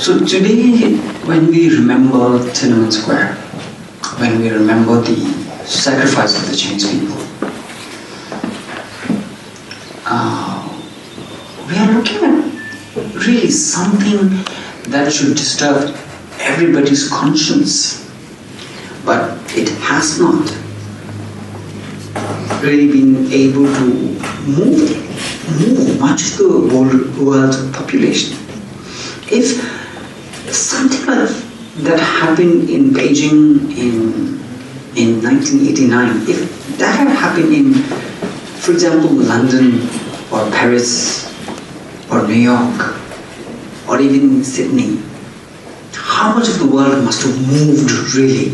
So today, when we remember Tiananmen Square, when we remember the sacrifice of the Chinese people, we are looking at really something that should disturb everybody's conscience, but it has not really been able to move much of the world population. If something like that happened in Beijing in 1989, if that had happened in, for example, London or Paris or New York or even Sydney, how much of the world must have moved really?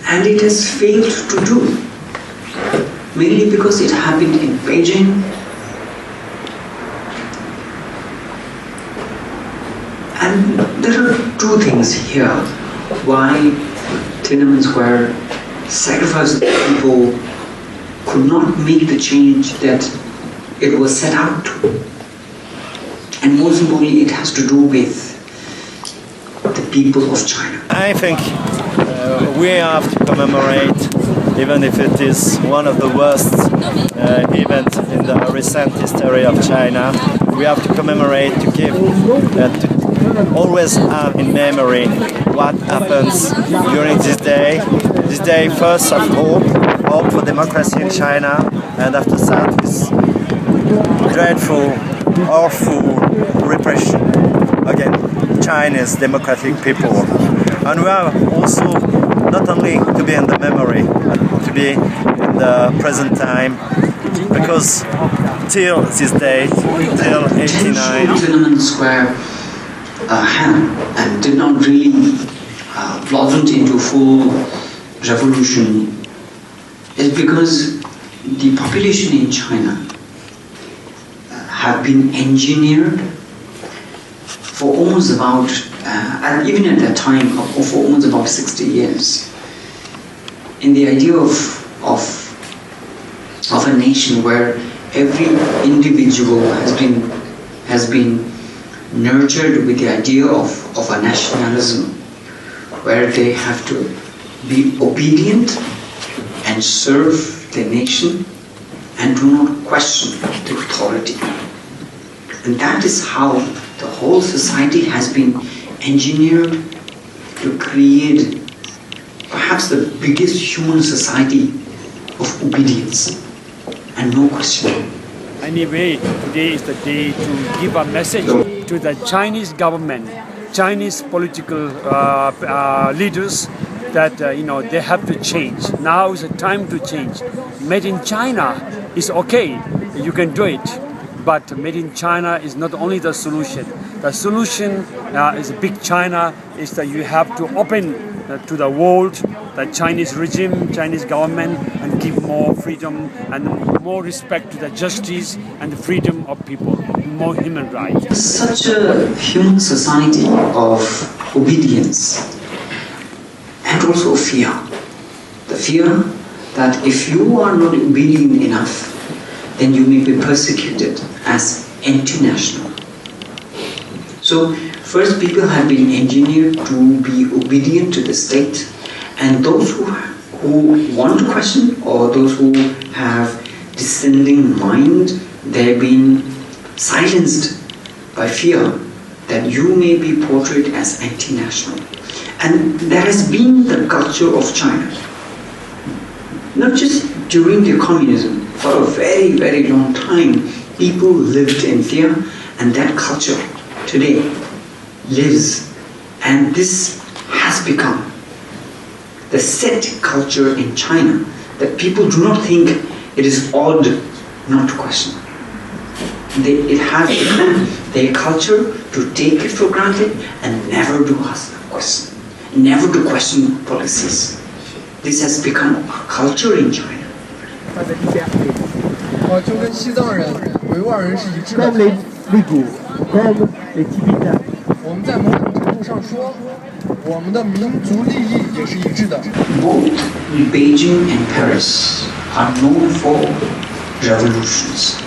And it has failed to do, mainly because it happened in Beijing. And there are two things here why Tiananmen Square sacrifice of the people could not make the change that it was set out to. And most importantly, it has to do with the people of China. I think we have to commemorate, even if it is one of the worst events in the recent history of China. We have to commemorate, to give, to always have in memory what happens during this day first of hope for democracy in China, and after that with dreadful, awful repression against Chinese democratic people. And we have also not only to be in the memory, but to be in the present time, because till this day, till 89, Tiananmen Square and did not really blossom into full revolution is because the population in China have been engineered for almost about, and even at that time, for almost about 60 years, in the idea of a nation where every individual has been nurtured with the idea of a nationalism, where they have to be obedient and serve the nation and do not question the authority. And that is how the whole society has been engineered to create perhaps the biggest human society of obedience and no question. Anyway, today is the day to give a message to the Chinese government, Chinese political leaders, that they have to change. Now is the time to change. Made in China is okay, you can do it. But made in China is not only the solution. The solution is big China, is that you have to open to the world, the Chinese regime, Chinese government, and give more freedom and more respect to the justice and the freedom of people, more human rights. Such a human society of obedience and also fear. The fear that if you are not obedient enough, then you may be persecuted as anti-national. So first, people have been engineered to be obedient to the state, and those who want to question or those who have dissenting mind, they've been silenced by fear that you may be portrayed as anti-national. And that has been the culture of China. Not just during the communism, for a very, very long time, people lived in fear, and that culture today lives. And this has become the set culture in China, that people do not think it is odd not to question. It has become their culture to take it for granted and never to ask a question, never to question policies. This has become a culture in China. 就跟西藏人、维吾尔人是一致的。我们在某种程度上说，我们的民族利益也是一致的。Both Beijing and Paris are known for revolutions,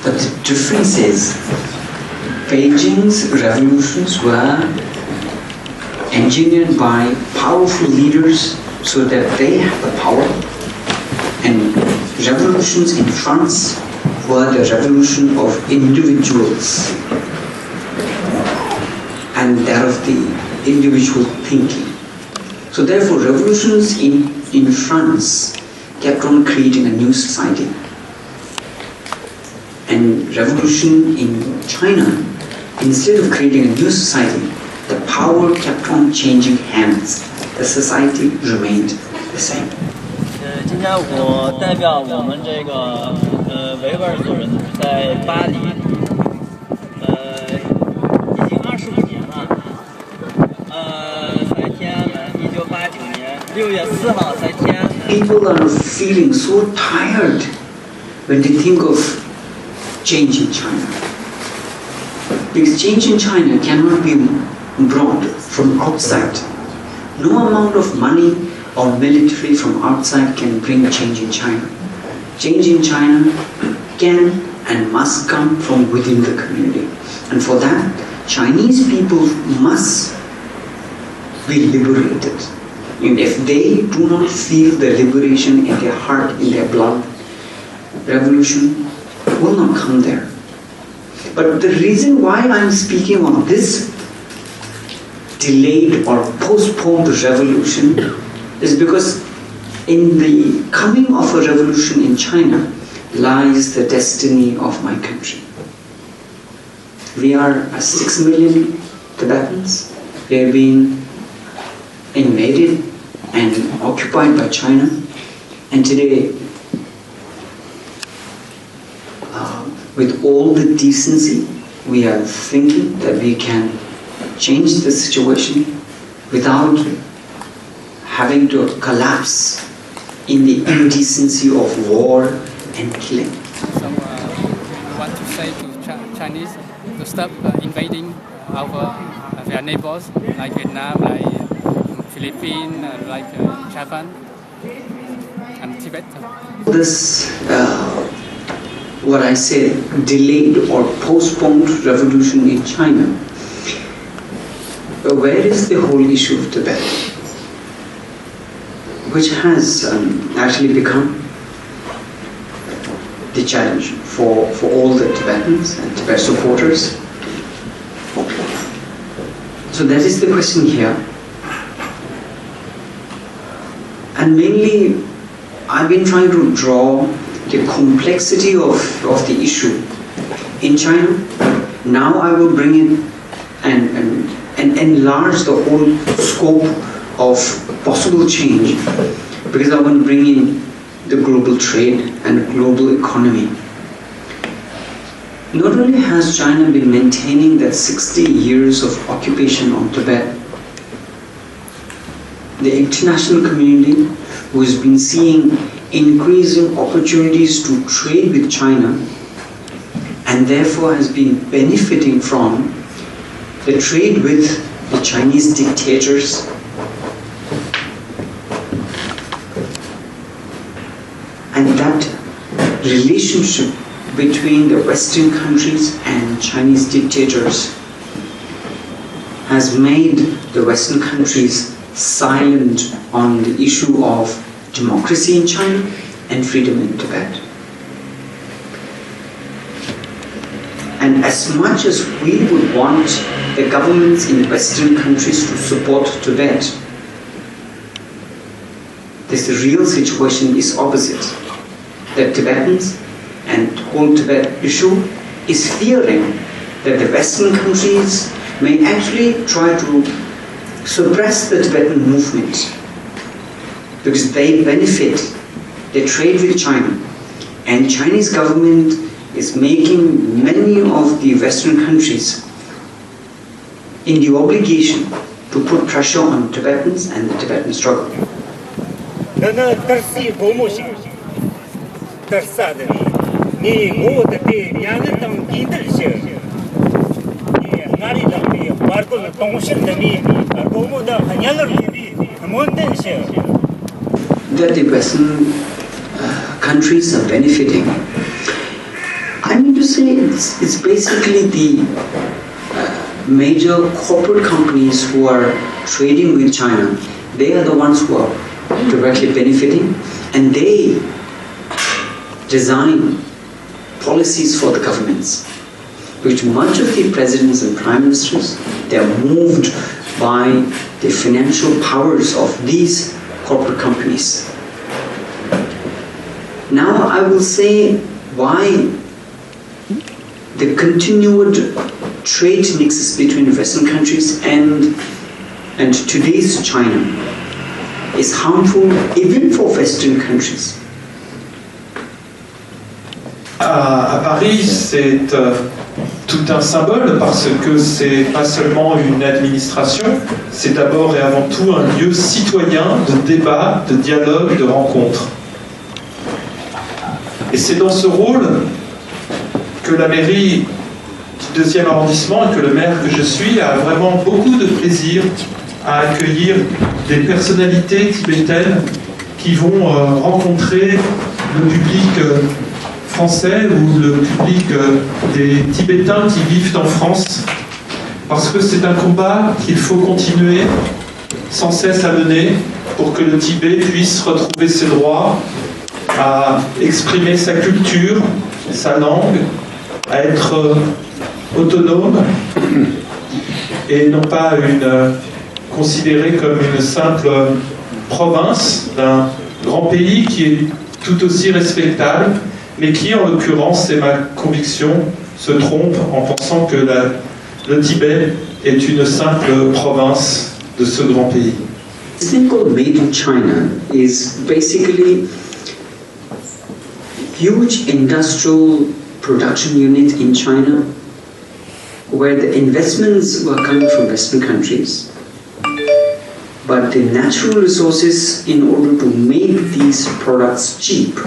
but the difference is Beijing's revolutions were engineered by powerful leaders so that they have the power, and revolutions in France were the revolution of individuals and that of the individual thinking. So therefore revolutions in France kept on creating a new society, and revolution in China, instead of creating a new society, the power kept on changing hands. The society remained the same. 今天我代表我们这个维吾尔族人在巴黎，已经25年了。在天安门，1989年6月4号在天安门。People are feeling so tired when they think of change in China, because change in China cannot be brought from outside. No amount of money or military from outside can bring change in China. Change in China can and must come from within the community. And for that, Chinese people must be liberated. And if they do not feel the liberation in their heart, in their blood, revolution will not come there. But the reason why I'm speaking on this delayed or postponed revolution is because in the coming of a revolution in China lies the destiny of my country. We are 6 million Tibetans. We are being invaded and occupied by China, and today with all the decency, we are thinking that we can change the situation without having to collapse in the indecency of war and killing. So we want to say to Chinese to stop invading their neighbors like Vietnam, like Philippines, like Japan and Tibet. This what I say, delayed or postponed revolution in China. Where is the whole issue of Tibet, which has actually become the challenge for all the Tibetans and Tibet supporters? So that is the question here. And mainly, I've been trying to draw the complexity of the issue in China. Now I will bring in and enlarge the whole scope of possible change, because I want to bring in the global trade and global economy. Not only has China been maintaining that 60 years of occupation on Tibet, the international community, who has been seeing increasing opportunities to trade with China and therefore has been benefiting from the trade with the Chinese dictators, and that relationship between the Western countries and Chinese dictators has made the Western countries silent on the issue of democracy in China and freedom in Tibet. And as much as we would want the governments in Western countries to support Tibet, this real situation is opposite. The Tibetans and the whole Tibet issue is fearing that the Western countries may actually try to suppress the Tibetan movement, because they benefit, they trade with China, and Chinese government is making many of the Western countries in the obligation to put pressure on Tibetans and the Tibetan struggle. That the Western countries are benefiting. I mean to say it's basically major corporate companies who are trading with China, they are the ones who are directly benefiting, and they design policies for the governments, which much of the presidents and prime ministers, they are moved by the financial powers of these corporate companies. Now I will say why the continued trade nexus between Western countries and today's China is harmful even for Western countries. À Paris, c'est tout un symbole parce que c'est pas seulement une administration, c'est d'abord et avant tout un lieu citoyen de débat, de dialogue, de rencontre. Et c'est dans ce rôle que la mairie du 2e arrondissement et que le maire que je suis a vraiment beaucoup de plaisir à accueillir des personnalités tibétaines qui vont rencontrer le public français ou le public des Tibétains qui vivent en France, parce que c'est un combat qu'il faut continuer sans cesse à mener pour que le Tibet puisse retrouver ses droits à exprimer sa culture, sa langue, à être autonome et non pas considéré comme une simple province d'un grand pays qui est tout aussi respectable, mais qui, en l'occurrence, c'est ma conviction, se trompe en pensant que le Tibet est une simple province de ce grand pays. This thing called Made in China is basically huge industrial production unit in China where the investments were coming from Western countries, but the natural resources in order to make these products cheap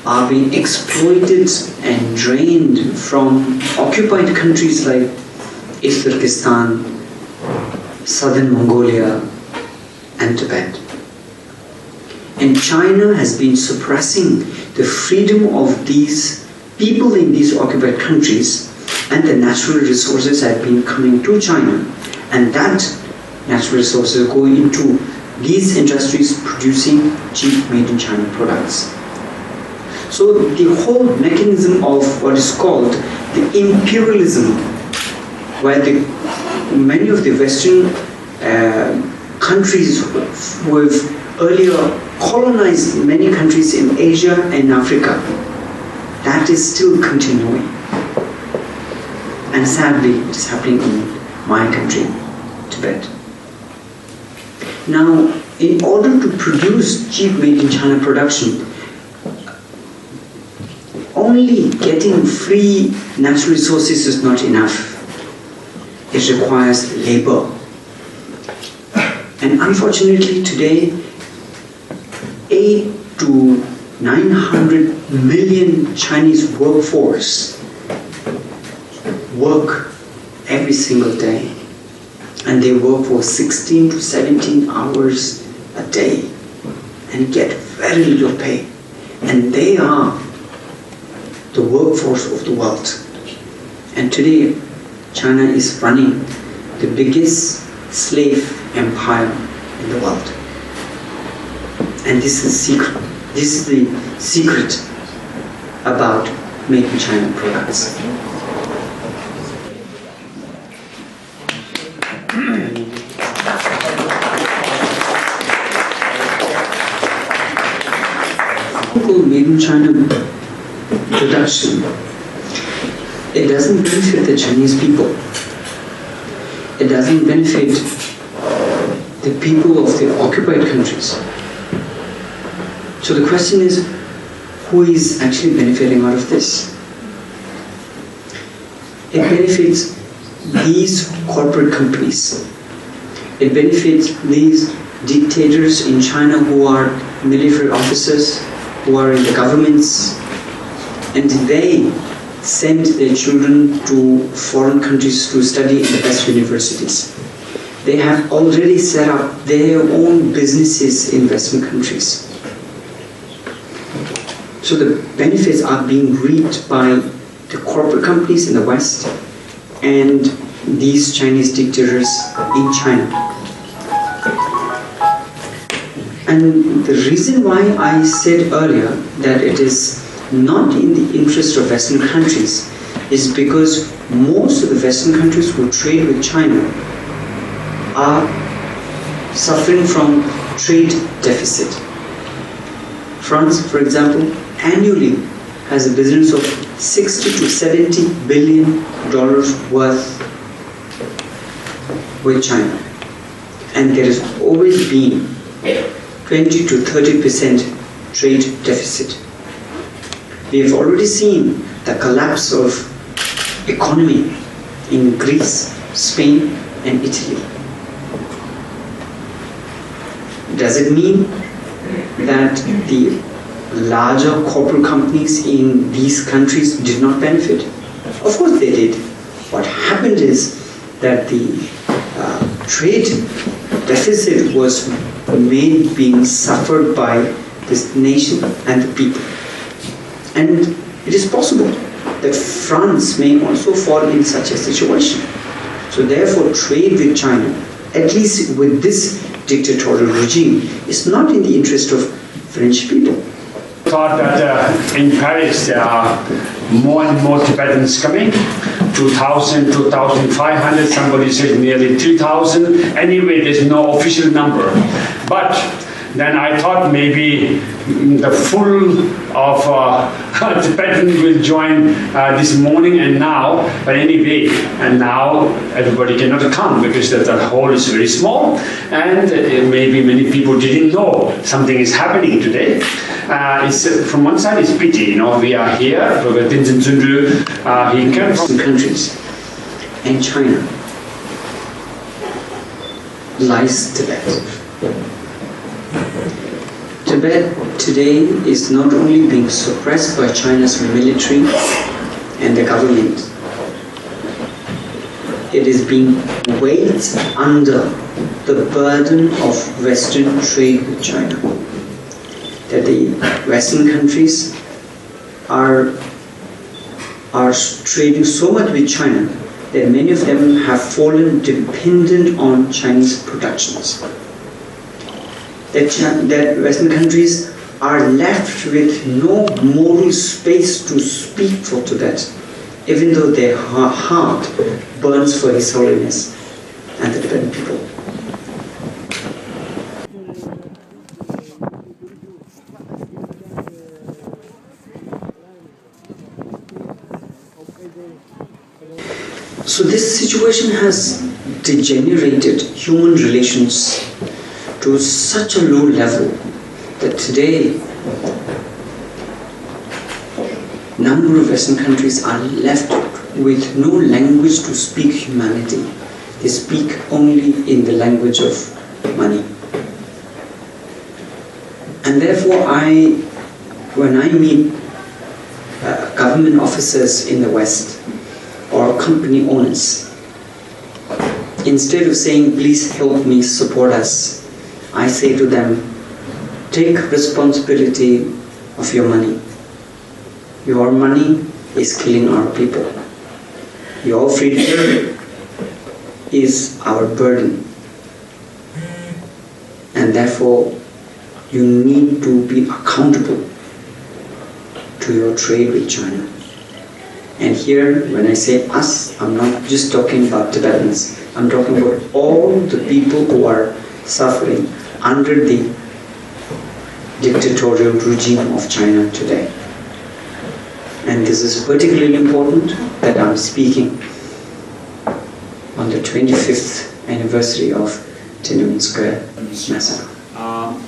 are being exploited and drained from occupied countries like Uzbekistan, southern Mongolia, and Tibet. And China has been suppressing the freedom of these people in these occupied countries, and the natural resources have been coming to China, and that natural resources go into these industries producing cheap made in China products. So the whole mechanism of what is called the imperialism, where many of the Western countries who have earlier colonized many countries in Asia and Africa, that is still continuing. And sadly, it is happening in my country, Tibet. Now, in order to produce cheap made in China production, only getting free natural resources is not enough. It requires labor. And unfortunately today, 8 to 900 million Chinese workforce work every single day. And they work for 16 to 17 hours a day and get very little pay. And they are the workforce of the world. And today, China is running the biggest slave empire in the world. And this is secret. This is the secret about made in China products. Made in China production, it doesn't benefit the Chinese people. It doesn't benefit the people of the occupied countries. So the question is, who is actually benefiting out of this? It benefits these corporate companies. It benefits these dictators in China who are military officers, who are in the governments, and they send their children to foreign countries to study in the best universities. They have already set up their own businesses in Western countries. So the benefits are being reaped by the corporate companies in the West and these Chinese dictators in China. And the reason why I said earlier that it is not in the interest of Western countries is because most of the Western countries who trade with China are suffering from trade deficit. France, for example, annually has a business of $60 to $70 billion worth with China. And there has always been 20 to 30% trade deficit. We have already seen the collapse of economy in Greece, Spain, and Italy. Does it mean that the larger corporate companies in these countries did not benefit? Of course they did. What happened is that the trade deficit was being suffered by this nation and the people. And it is possible that France may also fall in such a situation. So therefore trade with China, at least with this dictatorial regime, is not in the interest of French people. Thought that in Paris there are more and more Tibetans coming, 2,000, 2,500, somebody said nearly 3,000. Anyway, there's no official number. But then I thought maybe the full of Tibetan will join this morning and now, but anyway, and now everybody cannot come because the hall is very small and maybe many people didn't know something is happening today. From one side it's pity, we are here, Tenzin Tsundue, he came from countries, and China lies Tibet. Tibet today is not only being suppressed by China's military and the government, it is being weighed under the burden of Western trade with China. That the Western countries are trading so much with China that many of them have fallen dependent on Chinese productions. That Western countries are left with no moral space to speak for Tibet, even though their heart burns for His Holiness and the Tibetan people. So this situation has degenerated human relations to such a low level that today number of Western countries are left with no language to speak humanity. They speak only in the language of money. And therefore when I meet government officers in the West or company owners, instead of saying, please help me, support us, I say to them, take responsibility of your money. Your money is killing our people. Your freedom is our burden. And therefore, you need to be accountable to your trade with China. And here, when I say us, I'm not just talking about Tibetans. I'm talking about all the people who are suffering under the dictatorial regime of China today. And this is particularly important that I'm speaking on the 25th anniversary of Tiananmen Square massacre.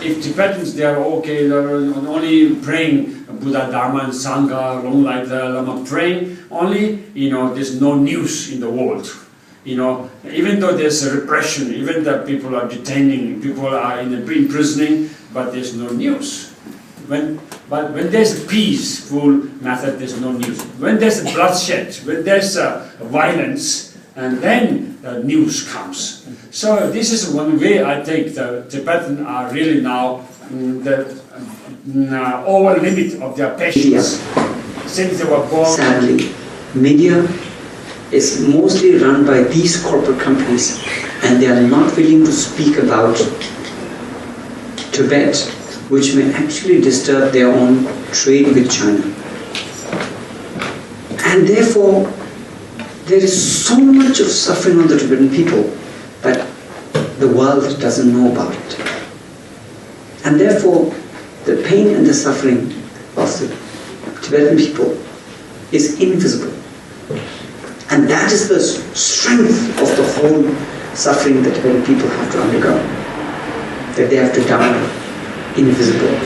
If Tibetans, they are okay, they're only praying Buddha, Dharma, and Sangha, long like the Lama praying, only, there's no news in the world. Even though there's a repression, even that people are detaining, people are imprisoning, but there's no news. But when there's a peaceful method, there's no news. When there's bloodshed, when there's violence, and then the news comes. So this is one way I think the Tibetans are really now the over limit of their patience. Since they were born. Sadly, media is mostly run by these corporate companies, and they are not willing to speak about Tibet, which may actually disturb their own trade with China. And therefore, there is so much of suffering on the Tibetan people that the world doesn't know about it. And therefore, the pain and the suffering of the Tibetan people is invisible. And that is the strength of the whole suffering that Tibetan people have to undergo. That they have to die invisible.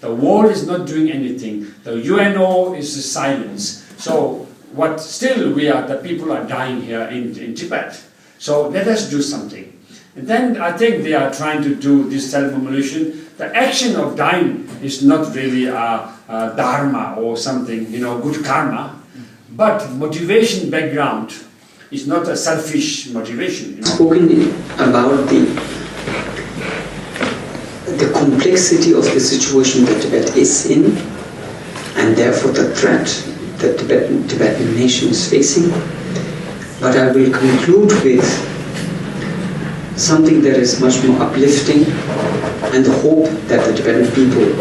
The world is not doing anything. The UNO is silence. So what still the people are dying here in Tibet. So let us do something. And then I think they are trying to do this self-immolation. The action of dying is not really a dharma or something, good karma. But motivation background is not a selfish motivation. Spoken about the complexity of the situation that Tibet is in, and therefore the threat that Tibetan nation is facing. But I will conclude with something that is much more uplifting and the hope that the Tibetan people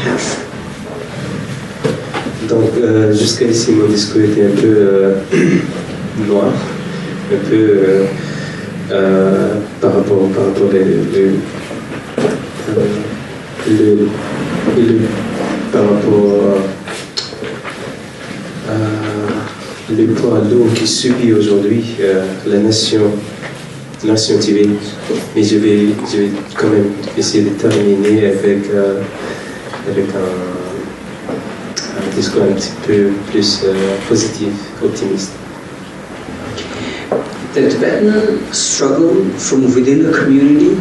have. Donc jusqu'à ici mon discours était un peu noir, un peu par rapport par rapport le poids lourd qui subit aujourd'hui la nation Tibet. Mais je vais quand même essayer de terminer avec un discours un petit peu plus positif, optimiste. The Tibetan struggle from within the community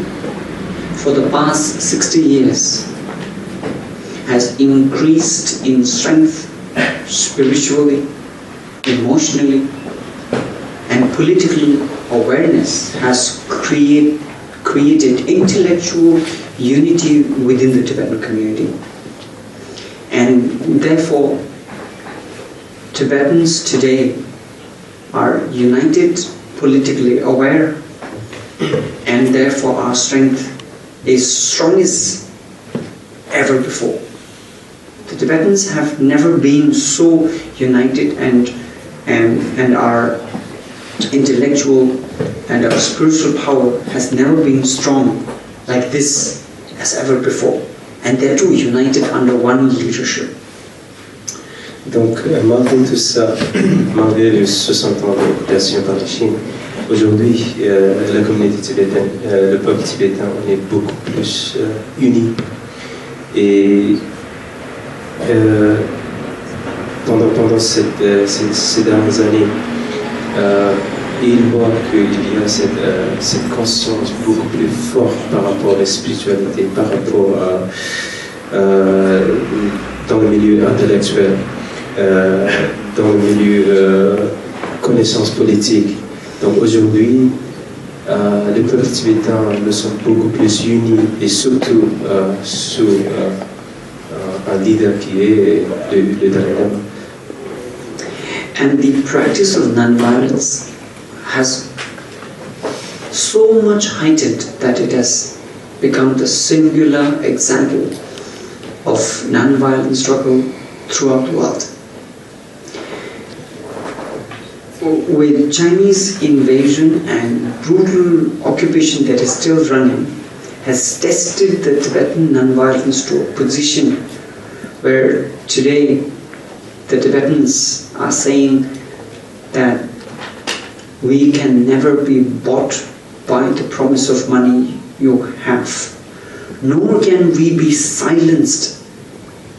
for the past 60 years has increased in strength spiritually, emotionally, and political awareness has created intellectual unity within the Tibetan community. And therefore, Tibetans today are united, politically aware, and therefore our strength is strong as ever before. The Tibetans have never been so united, and our intellectual and our spiritual power has never been strong like this as ever before. And they're two united under one leadership. Donc, malgré tout ça, malgré les 60 ans d'occupation par la Chine, aujourd'hui, la communauté tibétaine, le peuple tibétain, on est beaucoup plus unis. Et pendant ces dernières années, il voit qu'il y a cette conscience beaucoup plus forte par rapport à la spiritualité, par rapport dans le milieu intellectuel, dans le milieu connaissance politique. Donc aujourd'hui, les peuples tibétains ne sont beaucoup plus unis et surtout sous un leader qui est le Dalai Lama. And the practice of non-violence has so much heightened that it has become the singular example of non-violent struggle throughout the world. With Chinese invasion and brutal occupation that is still running, has tested the Tibetan non-violence to a position where today the Tibetans are saying that we can never be bought by the promise of money you have, nor can we be silenced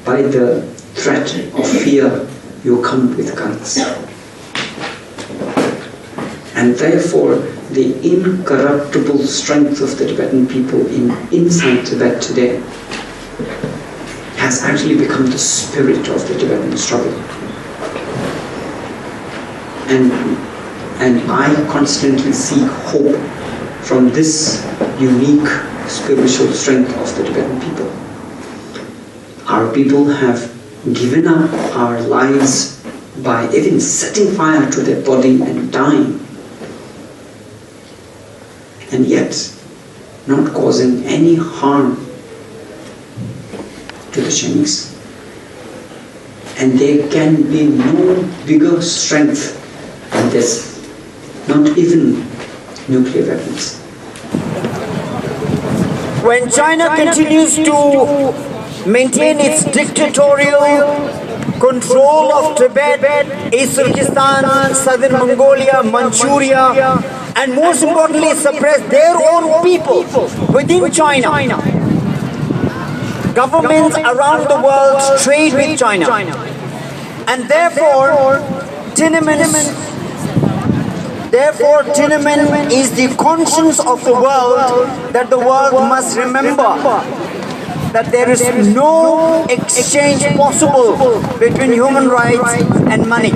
by the threat of fear you come with guns. And therefore, the incorruptible strength of the Tibetan people inside Tibet today has actually become the spirit of the Tibetan struggle. And I constantly seek hope from this unique spiritual strength of the Tibetan people. Our people have given up our lives by even setting fire to their body and dying, and yet not causing any harm to the Chinese. And there can be no bigger strength than this, not even nuclear weapons. When China continues to maintain its dictatorial control of Tibet, East Turkestan, southern Mongolia, Manchuria, and most importantly suppress their own people within China, governments around the world trade with China. And therefore, Tiananmen is the conscience of the world, that the world must remember that there is no exchange possible between human rights and money.